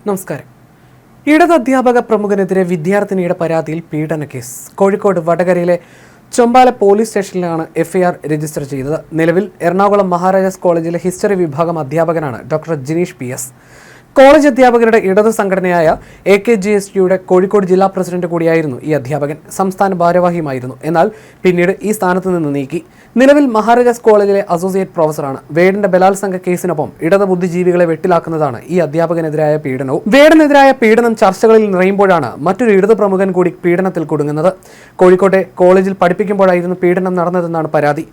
നമസ്കാരം. ഇടത് അധ്യാപക പ്രമുഖനെതിരെ വിദ്യാർത്ഥിനിയുടെ പരാതിയിൽ പീഡന കേസ്. കോഴിക്കോട് വടകരയിലെ ചൊമ്പാല പോലീസ് സ്റ്റേഷനിലാണ് എഫ്ഐആർ രജിസ്റ്റർ ചെയ്തത്. നിലവിൽ എറണാകുളം മഹാരാജാസ് കോളേജിലെ ഹിസ്റ്ററി വിഭാഗം അധ്യാപകനാണ് ഡോക്ടർ ജിനീഷ് PS. കോളേജ് അധ്യാപകരുടെ ഇടത് സംഘടനയായ AKGSTയുടെ കോഴിക്കോട് ജില്ലാ പ്രസിഡന്റ് കൂടിയായിരുന്നു ഈ അധ്യാപകൻ. സംസ്ഥാന ഭാരവാഹിയുമായിരുന്നു. എന്നാൽ പിന്നീട് ഈ സ്ഥാനത്ത് നിന്ന് നീക്കി. നിലവിൽ മഹാരാജാസ് കോളേജിലെ അസോസിയേറ്റ് പ്രൊഫസറാണ്. വേടന്റെ ബലാത്സംഗ കേസിനൊപ്പം ഇടത് ബുദ്ധിജീവികളെ വെട്ടിലാക്കുന്നതാണ് ഈ അധ്യാപകനെതിരായ പീഡനവും. വേടനെതിരായ പീഡനം ചർച്ചകളിൽ നിറയുമ്പോഴാണ് മറ്റൊരു ഇടത് പ്രമുഖൻ കൂടി പീഡനത്തിൽ കുടുങ്ങുന്നത്. കോഴിക്കോട്ടെ കോളേജിൽ പഠിപ്പിക്കുമ്പോഴായിരുന്നു പീഡനം നടന്നതെന്നാണ് പരാതി.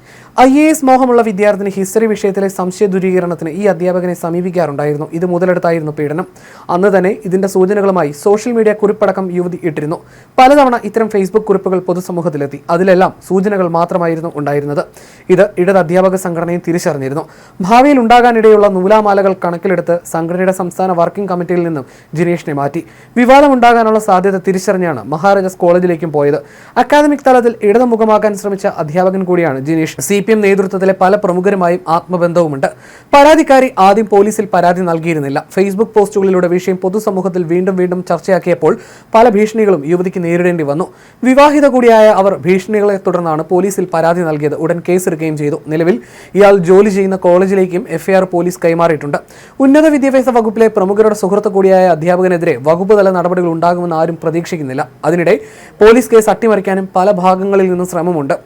IAS മോഹമുള്ള വിദ്യാർത്ഥിനി ഹിസ്റ്ററി വിഷയത്തിലെ സംശയ ദൂരീകരണത്തിന് ഈ അധ്യാപകനെ സമീപിക്കാറുണ്ടായിരുന്നു. ഇത് മുതലെടുത്തായിരുന്നു പീഡനം. അന്ന് തന്നെ ഇതിന്റെ സൂചനകളുമായി സോഷ്യൽ മീഡിയ കുറിപ്പടക്കം യുവതി ഇട്ടിരുന്നു. പലതവണ ഇത്തരം ഫേസ്ബുക്ക് കുറിപ്പുകൾ പൊതുസമൂഹത്തിലെത്തി. അതിലെല്ലാം സൂചനകൾ മാത്രമായിരുന്നു ഉണ്ടായിരുന്നത്. ഇത് ഇടത് അധ്യാപക സംഘടനയും തിരിച്ചറിഞ്ഞിരുന്നു. ഭാവിയിൽ ഉണ്ടാകാനിടയുള്ള നൂലാമാലകൾ കണക്കിലെടുത്ത് സംഘടനയുടെ സംസ്ഥാന വർക്കിംഗ് കമ്മിറ്റിയിൽ നിന്നും ജിനീഷിനെ മാറ്റി. വിവാദമുണ്ടാകാനുള്ള സാധ്യത തിരിച്ചറിഞ്ഞാണ് മഹാരാജാസ് കോളേജിലേക്കും പോയത്. അക്കാദമിക് തലത്തിൽ ഇടതുമുഖമാക്കാൻ ശ്രമിച്ച അധ്യാപകൻ കൂടിയാണ് ജിനീഷ്. CPM നേതൃത്വത്തിലെ പല പ്രമുഖരുമായും ആത്മബന്ധവുമുണ്ട്. പരാതിക്കാരി ആദ്യം പോലീസിൽ പരാതി നൽകിയിരുന്നില്ല. ഫേസ്ബുക്ക് പോസ്റ്റുകളിലൂടെ വിഷയം പൊതുസമൂഹത്തിൽ വീണ്ടും ചർച്ചയാക്കിയപ്പോൾ പല ഭീഷണികളും യുവതിക്ക് നേരിടേണ്ടി വന്നു. വിവാഹിത കൂടിയായ അവർ ഭീഷണികളെ തുടർന്നാണ് പോലീസിൽ പരാതി നൽകിയത്. ഉടൻ കേസെടുക്കുകയും ചെയ്തു. നിലവിൽ ഇയാൾ ജോലി ചെയ്യുന്ന കോളേജിലേക്കും FIR പോലീസ് കൈമാറിയിട്ടുണ്ട്. ഉന്നത വിദ്യാഭ്യാസ വകുപ്പിലെ പ്രമുഖരുടെ സുഹൃത്ത് കൂടിയായ അധ്യാപകനെതിരെ വകുപ്പ് തല നടപടികൾ ഉണ്ടാകുമെന്ന് ആരും പ്രതീക്ഷിക്കുന്നില്ല. അതിനിടെ പോലീസ് കേസ് അട്ടിമറിക്കാനും പല ഭാഗങ്ങളിൽ നിന്നും ശ്രമമുണ്ട്.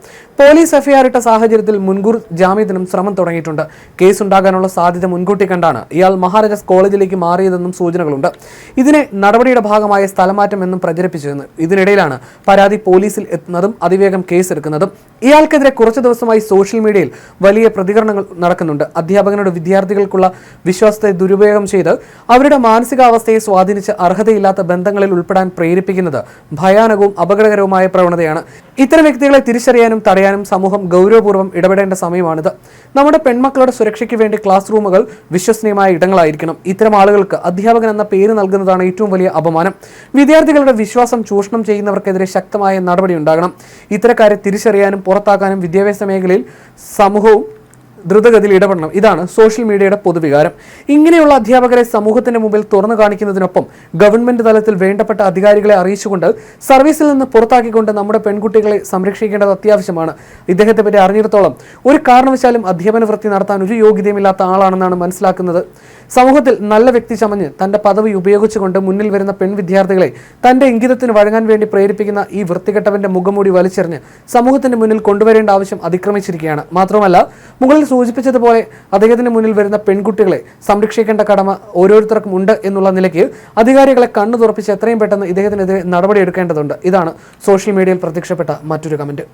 പോലീസ് FIR ഇട്ട സാഹചര്യത്തിൽ മുൻകൂർ ജാമ്യത്തിനും ശ്രമം തുടങ്ങിയിട്ടുണ്ട്. കേസ് ഉണ്ടാകാനുള്ള സാധ്യത മുൻകൂട്ടി കണ്ടാണ് ഇയാൾ മഹാരാജാസ് കോളേജിലേക്ക് മാറിയതെന്നും സൂചനകളുണ്ട്. ഇതിനെ നടപടിയുടെ ഭാഗമായ സ്ഥലമാറ്റം എന്നും പ്രചരിപ്പിച്ചിരുന്നു. ഇതിനിടയിലാണ് പരാതി പോലീസിൽ എത്തുന്നതും അതിവേഗം കേസെടുക്കുന്നതും. ഇയാൾക്കെതിരെ കുറച്ചു ദിവസമായി സോഷ്യൽ മീഡിയയിൽ വലിയ പ്രതികരണങ്ങൾ നടക്കുന്നുണ്ട്. അധ്യാപകരുടെ വിദ്യാർത്ഥികൾക്കുള്ള വിശ്വാസത്തെ ദുരുപയോഗം ചെയ്ത് അവരുടെ മാനസികാവസ്ഥയെ സ്വാധീനിച്ച് അർഹതയില്ലാത്ത ബന്ധങ്ങളിൽ ഉൾപ്പെടാൻ പ്രേരിപ്പിക്കുന്നത് ഭയാനകവും അപകടകരവുമായ പ്രവണതയാണ്. ഇത്തരം വ്യക്തികളെ തിരിച്ചറിയാനും തടയാനും സമൂഹം ഗൗരവപൂർവ്വം ഇടപെടേണ്ട സമയമാണിത്. നമ്മുടെ പെൺമക്കളുടെ സുരക്ഷയ്ക്ക് വേണ്ടി ക്ലാസ് റൂമുകൾ വിശ്വസനീയമായ ഇടങ്ങളായിരിക്കണം. ഇത്തരം ആളുകൾക്ക് അധ്യാപകൻ എന്ന പേര് നൽകുന്നതാണ് ഏറ്റവും വലിയ അപമാനം. വിദ്യാർത്ഥികളുടെ വിശ്വാസം ചൂഷണം ചെയ്യുന്നവർക്കെതിരെ ശക്തമായ നടപടി ഉണ്ടാകണം. ഇത്തരക്കാരെ തിരിച്ചറിയാനും പുറത്താക്കാനും വിദ്യാഭ്യാസ മേഖലയിൽ സമൂഹവും ദ്രുതഗതിയിൽ ഇടപെടണം. ഇതാണ് സോഷ്യൽ മീഡിയയുടെ പൊതുവികാരം. ഇങ്ങനെയുള്ള അധ്യാപകരെ സമൂഹത്തിന്റെ മുമ്പിൽ തുറന്നു കാണിക്കുന്നതിനൊപ്പം ഗവൺമെന്റ് തലത്തിൽ വേണ്ടപ്പെട്ട അധികാരികളെ അറിയിച്ചുകൊണ്ട് സർവീസിൽ നിന്ന് പുറത്താക്കിക്കൊണ്ട് നമ്മുടെ പെൺകുട്ടികളെ സംരക്ഷിക്കേണ്ടത് അത്യാവശ്യമാണ്. ഇദ്ദേഹത്തെ പറ്റി അറിഞ്ഞിടത്തോളം ഒരു കാരണവശാലും അധ്യാപന വൃത്തി നടത്താൻ ഒരു യോഗ്യതയുമില്ലാത്ത ആളാണെന്നാണ് മനസ്സിലാക്കുന്നത്. സമൂഹത്തിൽ നല്ല വ്യക്തി ചമഞ്ഞ് തന്റെ പദവി ഉപയോഗിച്ചുകൊണ്ട് മുന്നിൽ വരുന്ന പെൺവിദ്യാർത്ഥികളെ തന്റെ ഇംഗിതത്തിന് വഴങ്ങാൻ വേണ്ടി പ്രേരിപ്പിക്കുന്ന ഈ വൃത്തികെട്ടവന്റെ മുഖംമൂടി വലിച്ചെറിഞ്ഞ് സമൂഹത്തിന്റെ മുന്നിൽ കൊണ്ടുവരേണ്ട ആവശ്യം അതിക്രമിച്ചിരിക്കുകയാണ്. മാത്രമല്ല, മുകളിൽ സൂചിപ്പിച്ചതുപോലെ അദ്ദേഹത്തിന് മുന്നിൽ വരുന്ന പെൺകുട്ടികളെ സംരക്ഷിക്കേണ്ട കടമ ഓരോരുത്തർക്കും ഉണ്ട് എന്നുള്ള നിലയ്ക്ക് അധികാരികളെ കണ്ണു തുറപ്പിച്ച് എത്രയും പെട്ടെന്ന് ഇദ്ദേഹത്തിനെതിരെ നടപടിയെടുക്കേണ്ടതുണ്ട്. ഇതാണ് സോഷ്യൽ മീഡിയയിൽ പ്രത്യക്ഷപ്പെട്ട മറ്റൊരു കമന്റ്.